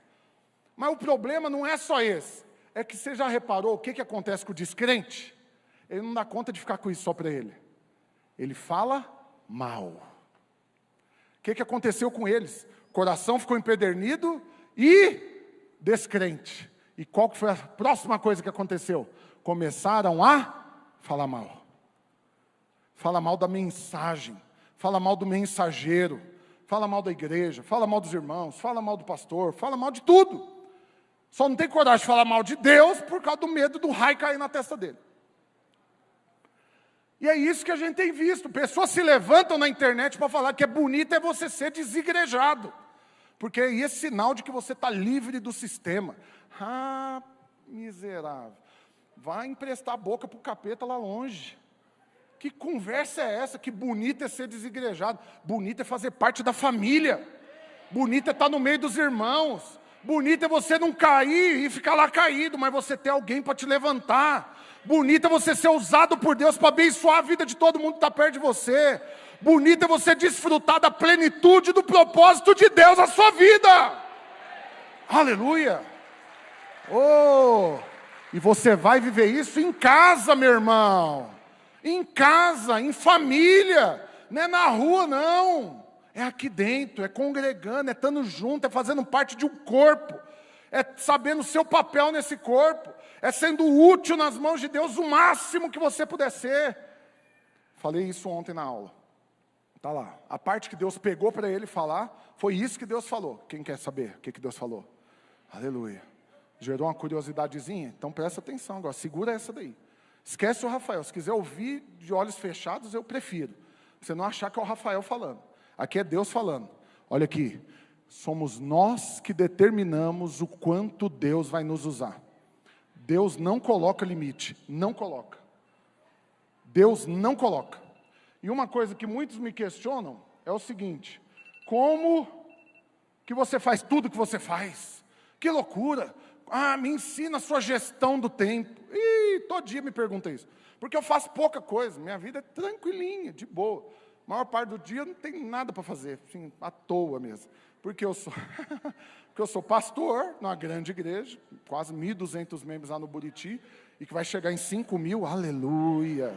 Mas o problema não é só esse. É que você já reparou o que acontece com o descrente? Ele não dá conta de ficar com isso só para ele. Ele fala mal. O que aconteceu com eles? O coração ficou empedernido e descrente. E qual que foi a próxima coisa que aconteceu? Começaram a falar mal. Fala mal da mensagem. Fala mal do mensageiro. Fala mal da igreja. Fala mal dos irmãos. Fala mal do pastor. Fala mal de tudo. Só não tem coragem de falar mal de Deus por causa do medo do raio cair na testa dele. E é isso que a gente tem visto. Pessoas se levantam na internet para falar que é bonito é você ser desigrejado. Porque aí é sinal de que você está livre do sistema. Ah, miserável. Vai emprestar a boca para o capeta lá longe. Que conversa é essa? Que bonito é ser desigrejado. Bonito é fazer parte da família. Bonito é estar no meio dos irmãos. Bonito é você não cair e ficar lá caído, mas você ter alguém para te levantar. Bonito é você ser usado por Deus para abençoar a vida de todo mundo que está perto de você. Bonito é você desfrutar da plenitude do propósito de Deus na sua vida. Aleluia. Oh, e você vai viver isso em casa, meu irmão. em casa, em família, não é na rua não, é aqui dentro, é congregando, é estando junto, é fazendo parte de um corpo, é sabendo o seu papel nesse corpo, é sendo útil nas mãos de Deus o máximo que você puder ser. Falei isso ontem na aula, está lá, a parte que Deus pegou para ele falar, foi isso que Deus falou. Quem quer saber o que Deus falou? Aleluia. Gerou uma curiosidadezinha? Então presta atenção agora, segura essa daí. Esquece o Rafael, se quiser ouvir de olhos fechados, eu prefiro. Você não achar que é o Rafael falando. Aqui é Deus falando. Olha aqui, somos nós que determinamos o quanto Deus vai nos usar. Deus não coloca limite, não coloca. Deus não coloca. E uma coisa que muitos me questionam é o seguinte: como que você faz tudo que você faz? Que loucura! Me ensina a sua gestão do tempo. Todo dia me pergunta isso. Porque eu faço pouca coisa, minha vida é tranquilinha, de boa. A maior parte do dia eu não tenho nada para fazer, assim, à toa mesmo. Porque eu sou pastor numa grande igreja, quase 1.200 membros lá no Buriti, e que vai chegar em 5.000, aleluia.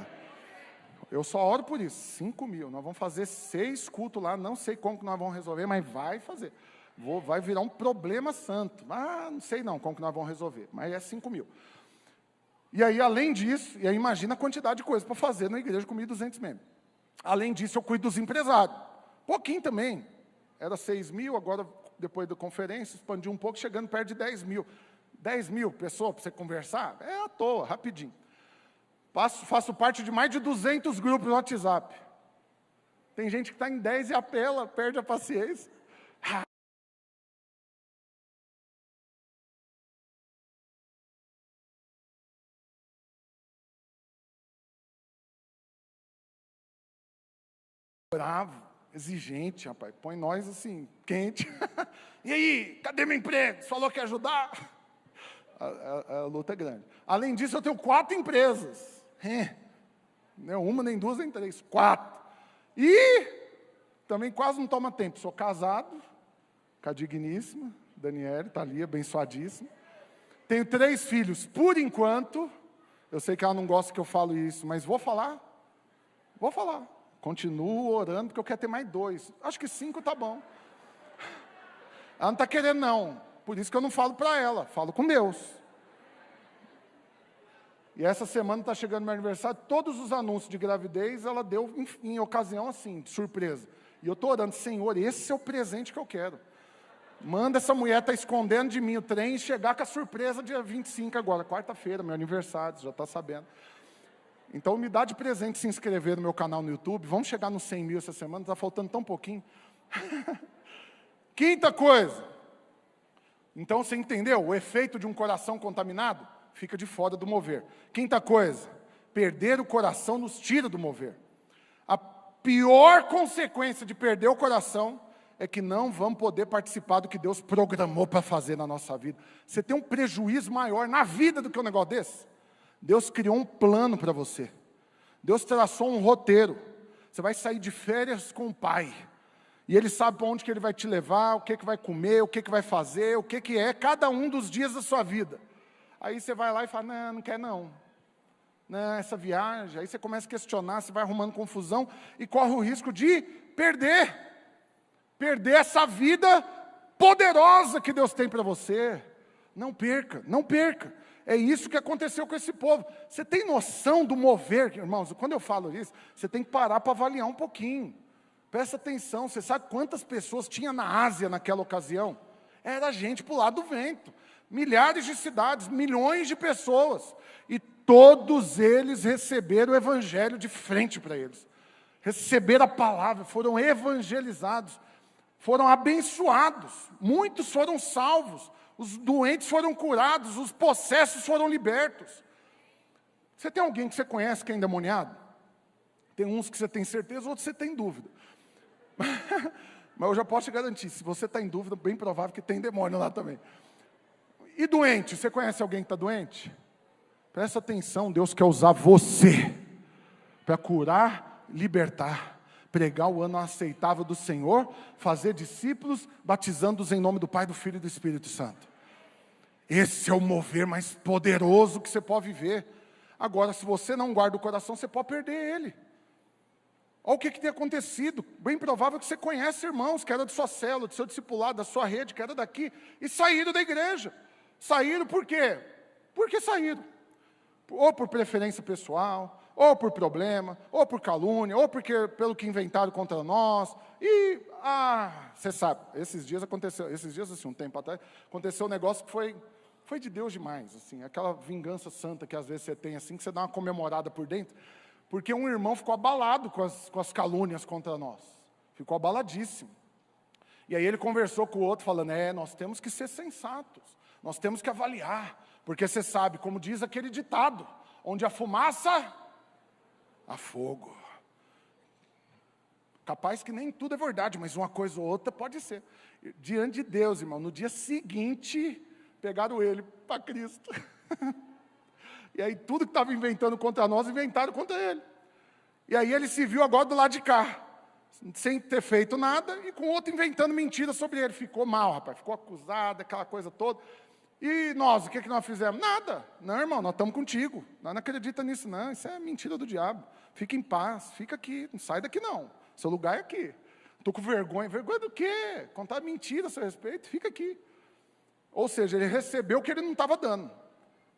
Eu só oro por isso, 5.000. Nós vamos fazer 6 cultos lá, não sei como que nós vamos resolver, mas vai fazer. Vai virar um problema santo. Não sei não como que nós vamos resolver, mas é 5.000. E aí, além disso, e aí imagina a quantidade de coisa para fazer na igreja com 1.200 membros. Além disso, eu cuido dos empresários. Pouquinho também. Era 6.000, agora, depois da conferência, expandiu um pouco, chegando perto de 10.000. 10.000 pessoas para você conversar? É à toa, rapidinho. Faço parte de mais de 200 grupos no WhatsApp. Tem gente que está em 10 e apela, perde a paciência. Bravo, exigente, rapaz, põe nós assim, quente. E aí, cadê meu emprego? Você falou que ia ajudar? A luta é grande. Além disso, eu tenho 4 empresas. Não é uma, nem duas, nem 3, 4. E também quase não toma tempo. Sou casado com a digníssima Daniele, está ali, abençoadíssima. Tenho 3 filhos, por enquanto. Eu sei que ela não gosta que eu falo isso, mas vou falar. Continuo orando, porque eu quero ter mais 2. Acho que 5 está bom. Ela não está querendo, não. Por isso que eu não falo para ela, falo com Deus. E essa semana está chegando meu aniversário, todos os anúncios de gravidez, ela deu em ocasião assim, de surpresa. E eu estou orando, Senhor, esse é o presente que eu quero. Manda essa mulher estar escondendo de mim o trem e chegar com a surpresa dia 25 agora, quarta-feira, meu aniversário, você já está sabendo. Então, me dá de presente se inscrever no meu canal no YouTube. Vamos chegar nos 100.000 essa semana, está faltando tão pouquinho. Quinta coisa. Então, você entendeu? O efeito de um coração contaminado fica de fora do mover. Quinta coisa. Perder o coração nos tira do mover. A pior consequência de perder o coração é que não vamos poder participar do que Deus programou para fazer na nossa vida. Você tem um prejuízo maior na vida do que um negócio desse? Deus criou um plano para você. Deus traçou um roteiro. Você vai sair de férias com o Pai. E Ele sabe para onde que Ele vai te levar, o que vai comer, o que vai fazer, o que é cada um dos dias da sua vida. Aí você vai lá e fala, não quer não. Não, essa viagem. Aí você começa a questionar, você vai arrumando confusão e corre o risco de perder. Perder essa vida poderosa que Deus tem para você. Não perca, não perca. É isso que aconteceu com esse povo. Você tem noção do mover, irmãos? Quando eu falo isso, você tem que parar para avaliar um pouquinho. Presta atenção, você sabe quantas pessoas tinha na Ásia naquela ocasião? Era gente para o lado do vento. Milhares de cidades, milhões de pessoas. E todos eles receberam o evangelho de frente para eles. Receberam a palavra, foram evangelizados, foram abençoados. Muitos foram salvos. Os doentes foram curados, os possessos foram libertos. Você tem alguém que você conhece que é endemoniado? Tem uns que você tem certeza, outros você tem dúvida. Mas eu já posso te garantir, se você está em dúvida, bem provável que tem demônio lá também. E doente, você conhece alguém que está doente? Presta atenção, Deus quer usar você para curar, libertar, pregar o ano aceitável do Senhor, fazer discípulos, batizando-os em nome do Pai, do Filho e do Espírito Santo. Esse é o mover mais poderoso que você pode viver. Agora, se você não guarda o coração, você pode perder ele. Olha o que tem acontecido. Bem provável que você conhece irmãos que eram de sua célula, do seu discipulado, da sua rede, que era daqui, e saíram da igreja. Saíram por quê? Porque saíram. Ou por preferência pessoal, ou por problema, ou por calúnia, ou porque pelo que inventaram contra nós. E, você sabe, esses dias assim, um tempo atrás, aconteceu um negócio que foi de Deus demais, assim, aquela vingança santa que às vezes você tem, assim, que você dá uma comemorada por dentro, porque um irmão ficou abalado com as calúnias contra nós, ficou abaladíssimo. E aí ele conversou com o outro, falando, nós temos que ser sensatos, nós temos que avaliar, porque você sabe, como diz aquele ditado, onde a fumaça, há fogo. Capaz que nem tudo é verdade, mas uma coisa ou outra pode ser. Diante de Deus, irmão, no dia seguinte, pegaram ele para Cristo. E aí tudo que estava inventando contra nós, inventaram contra ele. E aí ele se viu agora do lado de cá, sem ter feito nada, e com outro inventando mentira sobre ele. Ficou mal, rapaz, ficou acusado, aquela coisa toda. E nós, o que nós fizemos? Nada. Não, irmão, nós estamos contigo. Nós não acreditamos nisso, não. Isso é mentira do diabo. Fica em paz, fica aqui, não sai daqui não. Seu lugar é aqui. Estou com vergonha. Vergonha do quê? Contar mentira a seu respeito, fica aqui. Ou seja, ele recebeu o que ele não estava dando.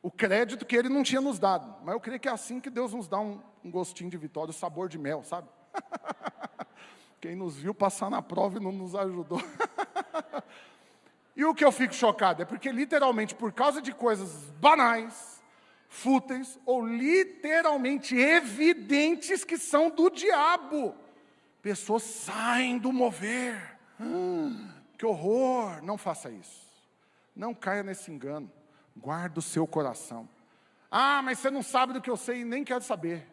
O crédito que ele não tinha nos dado. Mas eu creio que é assim que Deus nos dá um gostinho de vitória, o sabor de mel, sabe? Quem nos viu passar na prova e não nos ajudou. E o que eu fico chocado é porque literalmente por causa de coisas banais, fúteis ou literalmente evidentes que são do diabo, pessoas saem do mover. Que horror! Não faça isso. Não caia nesse engano. Guarda o seu coração. Mas você não sabe do que eu sei e nem quero saber.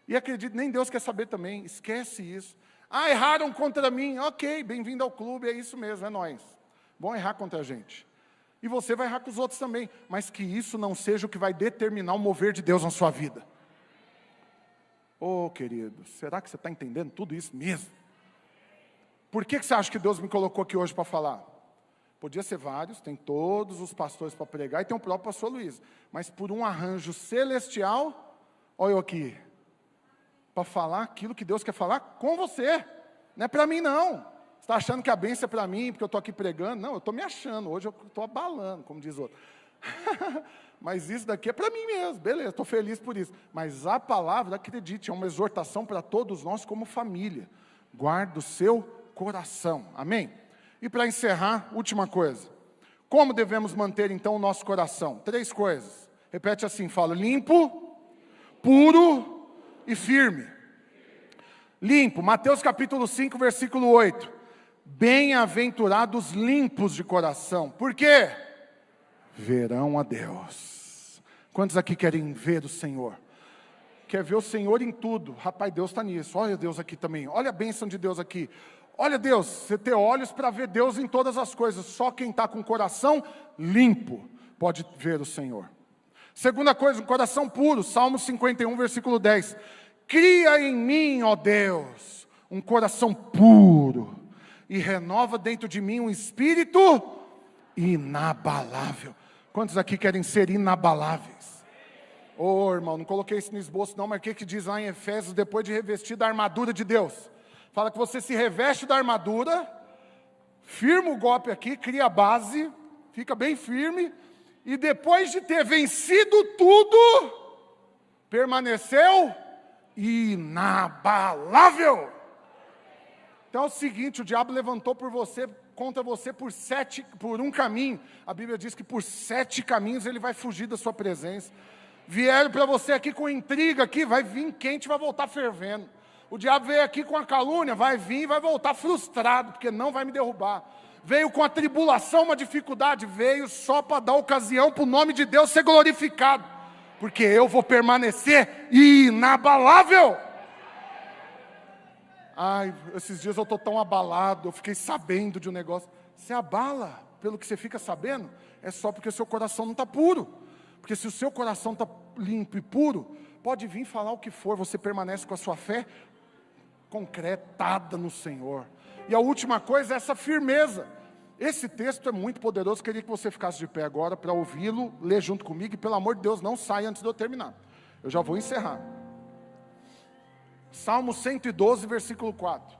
E acredito, nem Deus quer saber também. Esquece isso. Erraram contra mim. Ok, bem-vindo ao clube, é isso mesmo, é nós. Bom errar contra a gente. E você vai errar com os outros também. Mas que isso não seja o que vai determinar o mover de Deus na sua vida. Querido, será que você está entendendo tudo isso mesmo? Por que você acha que Deus me colocou aqui hoje para falar? Podia ser vários, tem todos os pastores para pregar, e tem o próprio pastor Luiz. Mas por um arranjo celestial, olha eu aqui, para falar aquilo que Deus quer falar com você. Não é para mim não. Você está achando que a bênção é para mim, porque eu estou aqui pregando? Não, eu estou me achando, hoje eu estou abalando, como diz outro. Mas isso daqui é para mim mesmo, beleza, estou feliz por isso. Mas a palavra, acredite, é uma exortação para todos nós como família. Guarda o seu coração, amém? E para encerrar, última coisa. Como devemos manter então o nosso coração? 3 coisas. Repete assim, fala, limpo, puro e firme. Limpo, Mateus capítulo 5, versículo 8. Bem-aventurados limpos de coração. Por quê? Verão a Deus. Quantos aqui querem ver o Senhor? Quer ver o Senhor em tudo? Rapaz, Deus está nisso. Olha Deus aqui também. Olha a bênção de Deus aqui. Olha Deus, você ter olhos para ver Deus em todas as coisas. Só quem está com o coração limpo pode ver o Senhor. Segunda coisa, um coração puro. Salmo 51, versículo 10. Cria em mim, ó Deus, um coração puro. E renova dentro de mim um espírito inabalável. Quantos aqui querem ser inabaláveis? Irmão, não coloquei isso no esboço não, mas o que diz lá em Efésios, depois de revestir da armadura de Deus? Fala que você se reveste da armadura, firma o golpe aqui, cria a base, fica bem firme, e depois de ter vencido tudo, permaneceu inabalável. Então é o seguinte, o diabo levantou contra você por um caminho. A Bíblia diz que por 7 caminhos ele vai fugir da sua presença. Vieram para você aqui com intriga, aqui, vai vir quente, vai voltar fervendo. O diabo veio aqui com a calúnia, vai vir e vai voltar frustrado, porque não vai me derrubar. Veio com a tribulação, uma dificuldade, veio só para dar ocasião para o nome de Deus ser glorificado. Porque eu vou permanecer inabalável. Esses dias eu estou tão abalado, eu fiquei sabendo de um negócio. Você abala pelo que você fica sabendo, é só porque o seu coração não está puro. Porque se o seu coração está limpo e puro, pode vir falar o que for, você permanece com a sua fé concretada no Senhor. E a última coisa é essa firmeza. Esse texto é muito poderoso, queria que você ficasse de pé agora para ouvi-lo, ler junto comigo, e pelo amor de Deus não saia antes de eu terminar. Eu já vou encerrar. Salmo 112, versículo 4.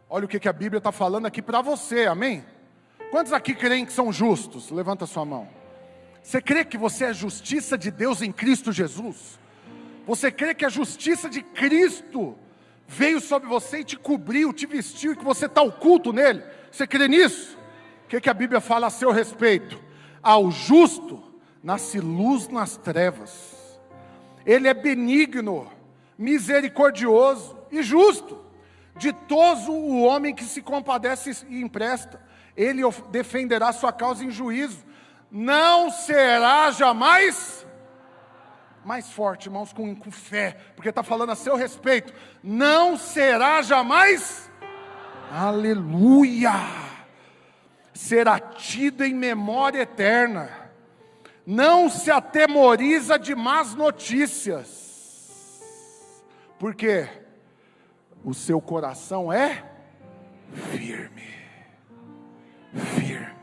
Olha o que a Bíblia está falando aqui para você, amém? Quantos aqui creem que são justos? Levanta a sua mão. Você crê que você é justiça de Deus em Cristo Jesus? Você crê que a justiça de Cristo veio sobre você e te cobriu, te vestiu, e que você está oculto nele? Você crê nisso? O que a Bíblia fala a seu respeito? Ao justo nasce luz nas trevas. Ele é benigno, misericordioso e justo. Ditoso o homem que se compadece e empresta. Ele defenderá sua causa em juízo. Não será jamais mais forte, irmãos, com fé, porque está falando a seu respeito. Não será jamais, aleluia, será tido em memória eterna. Não se atemoriza de más notícias, porque o seu coração é firme. Firme.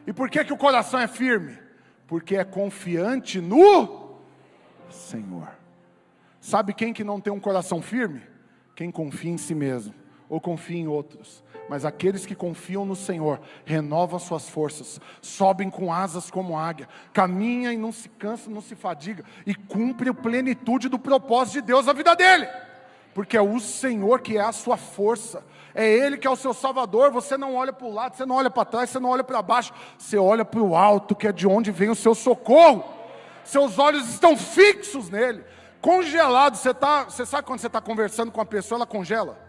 E por que o coração é firme? Porque é confiante no Senhor. Sabe quem que não tem um coração firme? Quem confia em si mesmo, ou confia em outros. Mas aqueles que confiam no Senhor, renovam suas forças, sobem com asas como águia, caminham e não se cansa, não se fadiga, e cumpre a plenitude do propósito de Deus na vida dele. Porque é o Senhor que é a sua força, é Ele que é o seu Salvador. Você não olha para o lado, você não olha para trás, você não olha para baixo, você olha para o alto, que é de onde vem o seu socorro. Seus olhos estão fixos nele, congelados. Você sabe quando você está conversando com a pessoa, ela congela?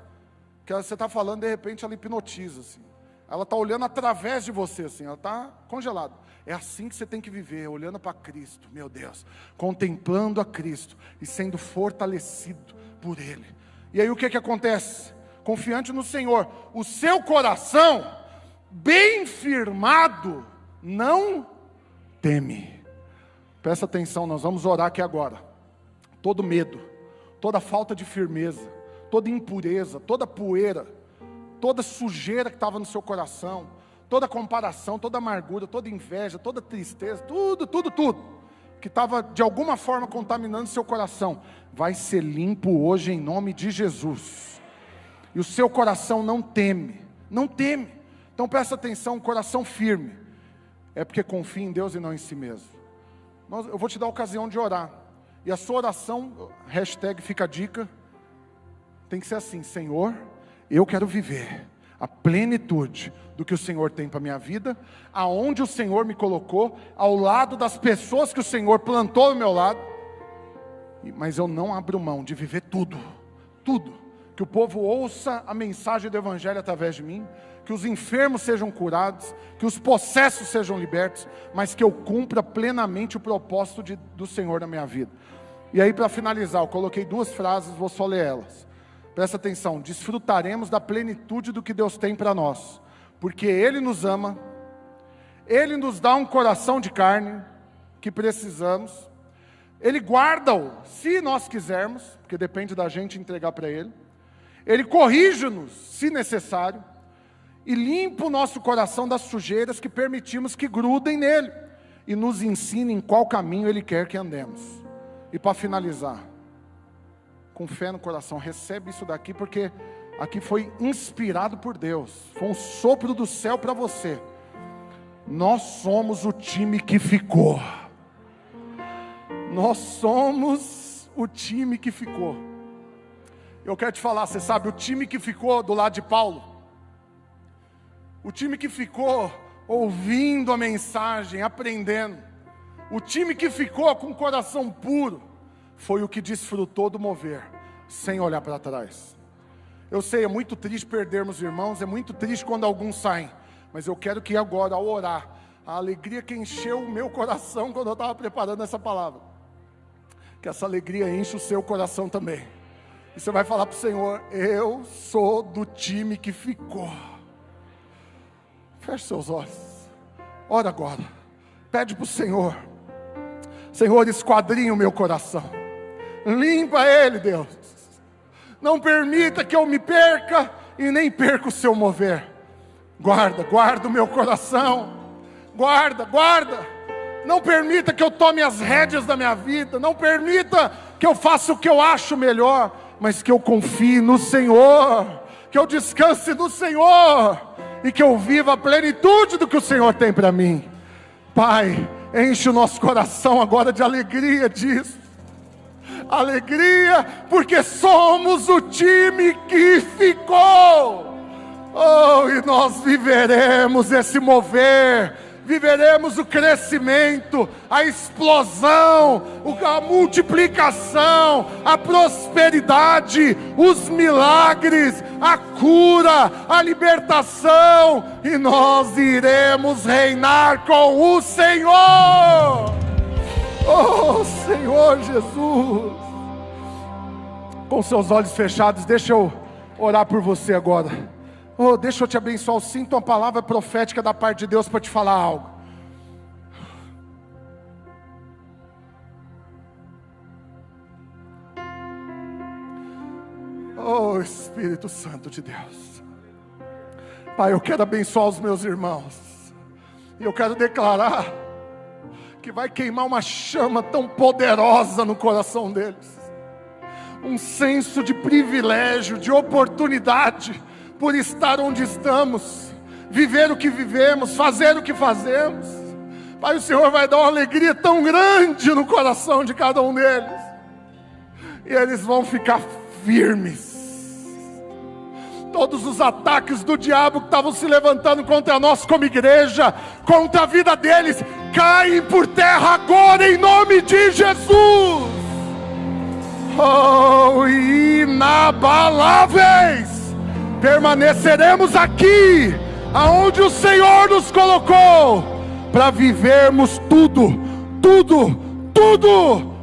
Que você está falando, de repente ela hipnotiza, assim. Ela está olhando através de você, assim, ela está congelada. É assim que você tem que viver, olhando para Cristo, meu Deus, contemplando a Cristo e sendo fortalecido por Ele. E aí o que acontece? Confiante no Senhor, o seu coração, bem firmado, não teme. Presta atenção, nós vamos orar aqui agora. Todo medo, toda falta de firmeza, toda impureza, toda poeira, toda sujeira que estava no seu coração, toda comparação, toda amargura, toda inveja, toda tristeza, tudo que estava de alguma forma contaminando seu coração, vai ser limpo hoje em nome de Jesus. E o seu coração não teme, não teme. Então presta atenção, um coração firme é porque confia em Deus e não em si mesmo. Eu vou te dar a ocasião de orar, e a sua oração, hashtag fica a dica, tem que ser assim: Senhor, eu quero viver a plenitude do que o Senhor tem para a minha vida, aonde o Senhor me colocou, ao lado das pessoas que o Senhor plantou ao meu lado, mas eu não abro mão de viver tudo, que o povo ouça a mensagem do Evangelho através de mim, que os enfermos sejam curados, que os possessos sejam libertos, mas que eu cumpra plenamente o propósito do Senhor na minha vida. E aí, para finalizar, eu coloquei 2 frases, vou só ler elas. Presta atenção: desfrutaremos da plenitude do que Deus tem para nós, porque Ele nos ama, Ele nos dá um coração de carne, que precisamos, Ele guarda-o, se nós quisermos, porque depende da gente entregar para Ele, Ele corrige-nos, se necessário, e limpa o nosso coração das sujeiras que permitimos que grudem nele, e nos ensina em qual caminho Ele quer que andemos. E para finalizar, com fé no coração, recebe isso daqui, porque aqui foi inspirado por Deus, foi um sopro do céu para você. Nós somos o time que ficou. Nós somos o time que ficou. Eu quero te falar, você sabe, o time que ficou do lado de Paulo, o time que ficou ouvindo a mensagem, aprendendo, o time que ficou com o coração puro, foi o que desfrutou do mover, sem olhar para trás. Eu sei, é muito triste perdermos irmãos, é muito triste quando alguns saem, mas eu quero que agora, ao orar, a alegria que encheu o meu coração quando eu estava preparando essa palavra, que essa alegria enche o seu coração também. E você vai falar para o Senhor: eu sou do time que ficou. Feche seus olhos, ora agora, pede para o Senhor: Senhor, esquadrinha o meu coração, limpa ele, Deus, não permita que eu me perca e nem perca o seu mover. Guarda o meu coração, guarda, guarda. Não permita que eu tome as rédeas da minha vida, não permita que eu faça o que eu acho melhor, mas que eu confie no Senhor, que eu descanse no Senhor, e que eu viva a plenitude do que o Senhor tem para mim. Pai, enche o nosso coração agora de alegria disso. Alegria, porque somos o time que ficou. Oh, e nós viveremos esse mover, viveremos o crescimento, a explosão, a multiplicação, a prosperidade, os milagres, a cura, a libertação, e nós iremos reinar com o Senhor. Oh, Senhor Jesus, com seus olhos fechados, deixa eu orar por você agora. Oh, deixa eu te abençoar. Eu sinto uma palavra profética da parte de Deus para te falar algo. Oh, Espírito Santo de Deus. Pai, eu quero abençoar os meus irmãos. E eu quero declarar que vai queimar uma chama tão poderosa no coração deles. Um senso de privilégio, de oportunidade, por estar onde estamos, viver o que vivemos, fazer o que fazemos. Pai, o Senhor vai dar uma alegria tão grande no coração de cada um deles, e eles vão ficar firmes. Todos os ataques do diabo que estavam se levantando contra nós como igreja, contra a vida deles, caem por terra agora em nome de Jesus. Oh, inabaláveis, permaneceremos aqui, aonde o Senhor nos colocou, para vivermos tudo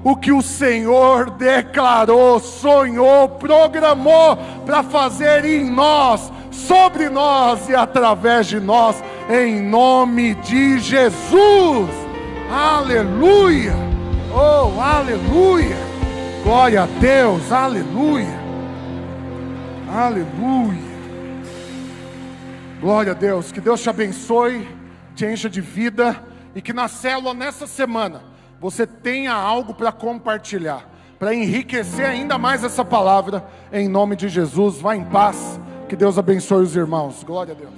o que o Senhor declarou, sonhou, programou para fazer em nós, sobre nós e através de nós, em nome de Jesus. Aleluia, oh, aleluia, glória a Deus, aleluia, aleluia. Glória a Deus, que Deus te abençoe, te encha de vida, e que na célula, nessa semana, você tenha algo para compartilhar, para enriquecer ainda mais essa palavra, em nome de Jesus. Vá em paz, que Deus abençoe os irmãos. Glória a Deus.